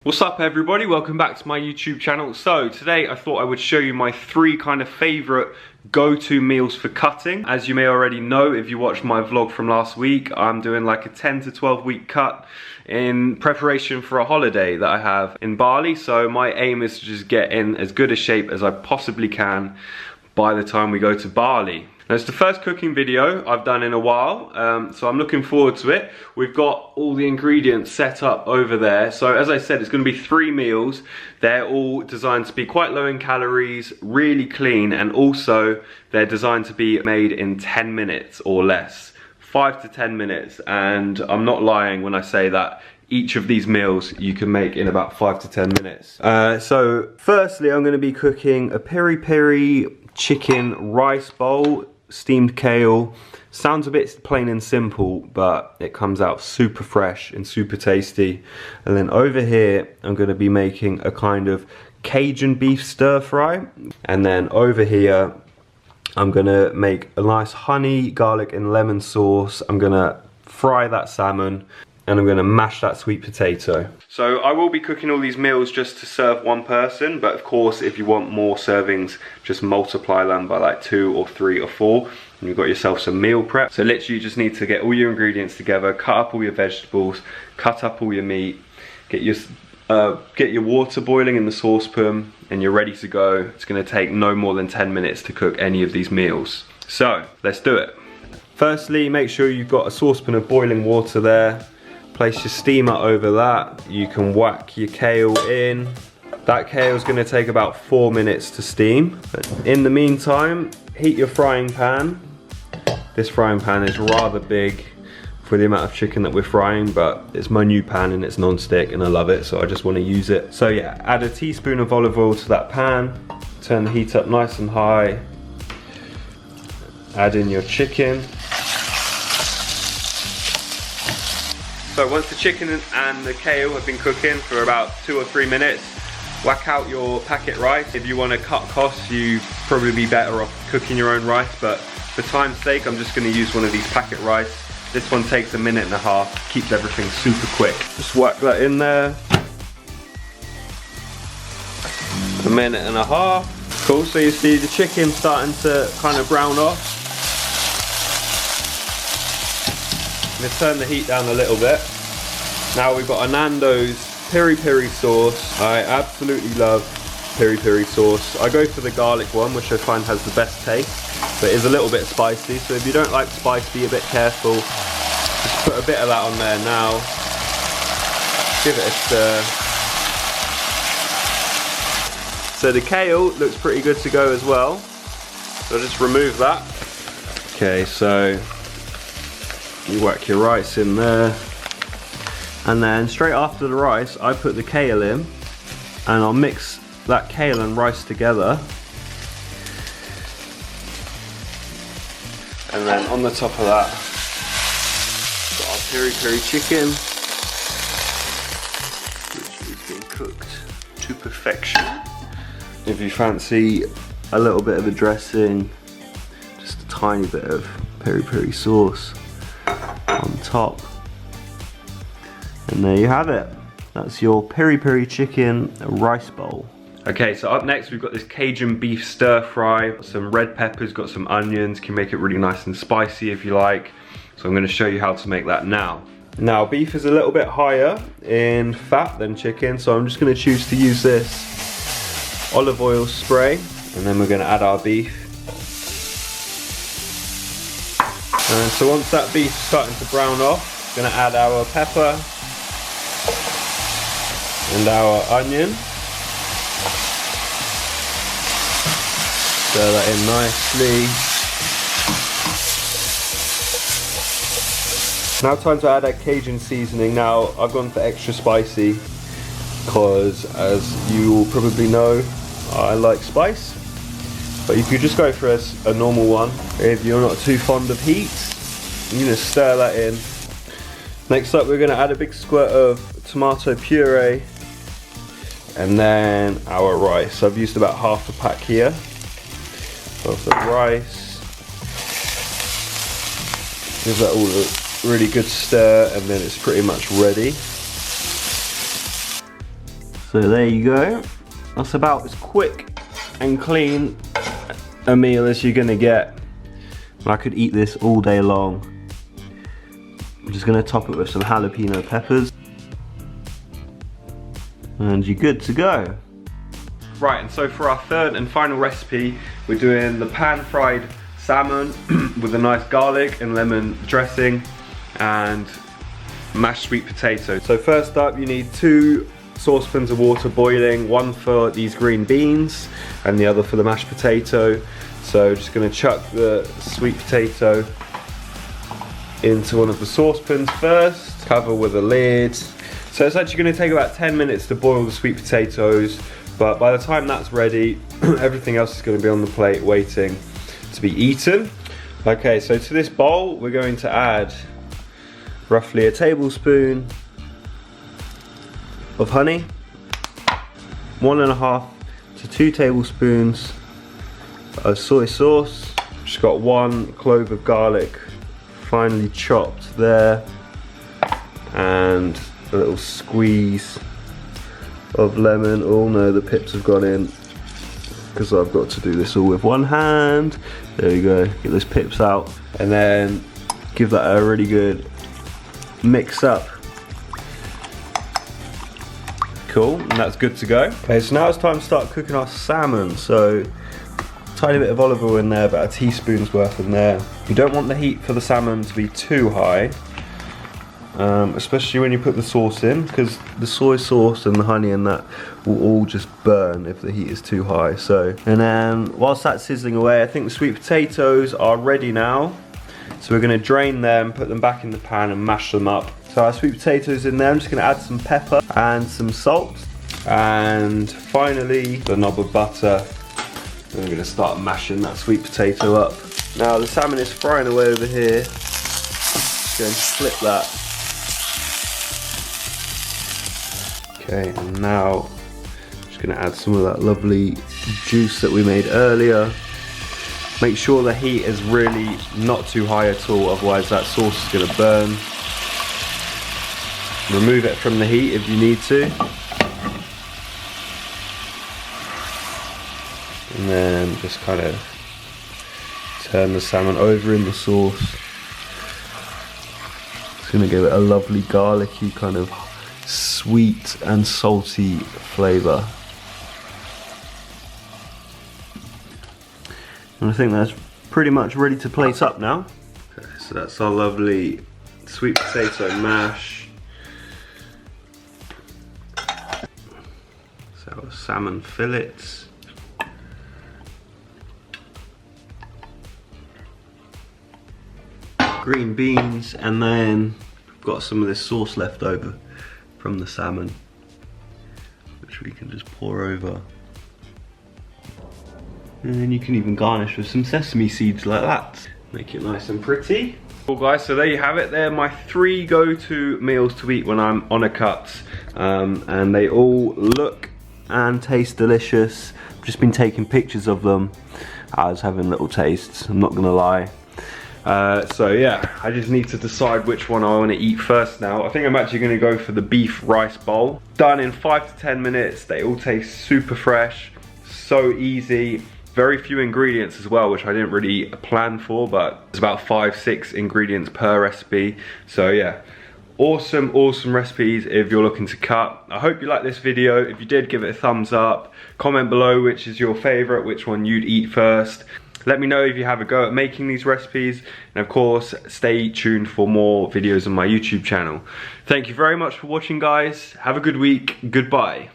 What's up everybody, welcome back to my YouTube channel. So today I thought I would show you my 3 kind of favourite go-to meals for cutting. As you may already know, if you watched my vlog from last week, I'm doing like a 10 to 12 week cut in preparation for a holiday that I have in Bali. So my aim is to just get in as good a shape as I possibly can by the time we go to Bali. Now, it's the first cooking video I've done in a while, so I'm looking forward to it. We've got all the ingredients set up over there. So as I said, it's going to be 3 meals. They're all designed to be quite low in calories, really clean, and also they're designed to be made in 10 minutes or less. 5 to 10 minutes, and I'm not lying when I say that each of these meals you can make in about 5 to 10 minutes. So firstly, I'm going to be cooking a peri-peri chicken rice bowl, steamed kale. Sounds a bit plain and simple, but it comes out super fresh and super tasty. And then over here, I'm going to be making a kind of Cajun beef stir fry. And then over here, I'm going to make a nice honey, garlic and lemon sauce. I'm going to fry that salmon, and I'm going to mash that sweet potato. So I will be cooking all these meals just to serve one person, but of course if you want more servings, just multiply them by like 2 or 3 or 4, and you've got yourself some meal prep. So literally you just need to get all your ingredients together, cut up all your vegetables, cut up all your meat, get your water boiling in the saucepan, and you're ready to go. It's going to take no more than 10 minutes to cook any of these meals. So let's do it. Firstly, make sure you've got a saucepan of boiling water there. Place your steamer over that. You can whack your kale in. That kale is going to take about 4 minutes to steam. But in the meantime, heat your frying pan. This frying pan is rather big for the amount of chicken that we're frying, but it's my new pan and it's non-stick and I love it, so I just want to use it. So yeah, add a teaspoon of olive oil to that pan. Turn the heat up nice and high. Add in your chicken. So once the chicken and the kale have been cooking for about 2 or 3 minutes, whack out your packet rice. If you want to cut costs, you'd probably be better off cooking your own rice, but for time's sake, I'm just going to use one of these packet rice. This one takes 1.5 minutes, keeps everything super quick. Just whack that in there. 1.5 minutes. Cool, so you see the chicken starting to kind of brown off. I'm going to turn the heat down a little bit. Now we've got a Nando's peri-peri sauce. I absolutely love peri-peri sauce. I go for the garlic one, which I find has the best taste, but is a little bit spicy. So if you don't like spice, be a bit careful. Just put a bit of that on there now. Give it a stir. So the kale looks pretty good to go as well. So I'll just remove that. Okay, so you whack your rice in there, and then straight after the rice I put the kale in, and I'll mix that kale and rice together, and then on the top of that got our peri-peri chicken, which has been cooked to perfection. If you fancy a little bit of a dressing, just a tiny bit of peri-peri sauce on top, and there you have it. That's your peri-peri chicken rice bowl. Okay, so up next we've got this Cajun beef stir fry. Got some red peppers, got some onions, can make it really nice and spicy if you like. So I'm going to show you how to make that now. Now beef is a little bit higher in fat than chicken, so I'm just going to choose to use this olive oil spray, and then we're going to add our beef. And so once that beef is starting to brown off, we're going to add our pepper and our onion. Stir that in nicely. Now time to add our Cajun seasoning. Now I've gone for extra spicy because, as you will probably know, I like spice. But you could just go for a normal one if you're not too fond of heat. I'm going to stir that in. Next up, we're going to add a big squirt of tomato puree, and then our rice. I've used about half a pack here of the rice. Give that all a really good stir, and then it's pretty much ready. So there you go. That's about as quick and clean a meal as you're gonna get. I could eat this all day long. I'm just gonna top it with some jalapeno peppers. And you're good to go. Right, and so for our third and final recipe, we're doing the pan-fried salmon with a nice garlic and lemon dressing and mashed sweet potato. So first up, you need 2 saucepans of water boiling, one for these green beans and the other for the mashed potato. So just gonna chuck the sweet potato into one of the saucepans first, cover with a lid. So it's actually gonna take about 10 minutes to boil the sweet potatoes, but by the time that's ready, everything else is gonna be on the plate waiting to be eaten. Okay, so to this bowl, we're going to add roughly a tablespoon of honey, 1.5 to 2 tablespoons of soy sauce. Just got 1 clove of garlic finely chopped there, and a little squeeze of lemon. Oh no, the pips have gone in because I've got to do this all with one hand. There we go, get those pips out, and then give that a really good mix up. Cool, and that's good to go. Okay, so now it's time to start cooking our salmon. So tiny bit of olive oil in there, about a teaspoon's worth in there. You don't want the heat for the salmon to be too high, especially when you put the sauce in, because the soy sauce and the honey and that will all just burn if the heat is too high. So, and then whilst that's sizzling away, I think the sweet potatoes are ready now. So we're gonna drain them, put them back in the pan and mash them up. So our sweet potatoes in there, I'm just gonna add some pepper and some salt. And finally, the knob of butter. And I'm gonna start mashing that sweet potato up. Now the salmon is frying away over here. Just going to flip that. Okay, and now I'm just gonna add some of that lovely juice that we made earlier. Make sure the heat is really not too high at all, otherwise that sauce is gonna burn. Remove it from the heat if you need to. And then just kind of turn the salmon over in the sauce. It's gonna give it a lovely garlicky kind of sweet and salty flavour. And I think that's pretty much ready to plate up now. Okay, so that's our lovely sweet potato mash. So our salmon fillets. Green beans, and then we've got some of this sauce left over from the salmon, which we can just pour over. And then you can even garnish with some sesame seeds like that. Make it nice and pretty. Cool guys, so there you have it. They're my 3 go-to meals to eat when I'm on a cut. And they all look and taste delicious. I've just been taking pictures of them. I was having little tastes, I'm not gonna lie. So yeah, I just need to decide which one I want to eat first now. I think I'm actually going to go for the beef rice bowl. Done in 5 to 10 minutes. They all taste super fresh, so easy. Very few ingredients as well, which I didn't really plan for, but it's about 5-6 ingredients per recipe. So yeah, awesome recipes if you're looking to cut. I hope you liked this video. If you did, give it a thumbs up. Comment below which is your favorite, which one you'd eat first. Let me know if you have a go at making these recipes, and of course stay tuned for more videos on my YouTube channel. Thank you very much for watching guys. Have a good week. Goodbye.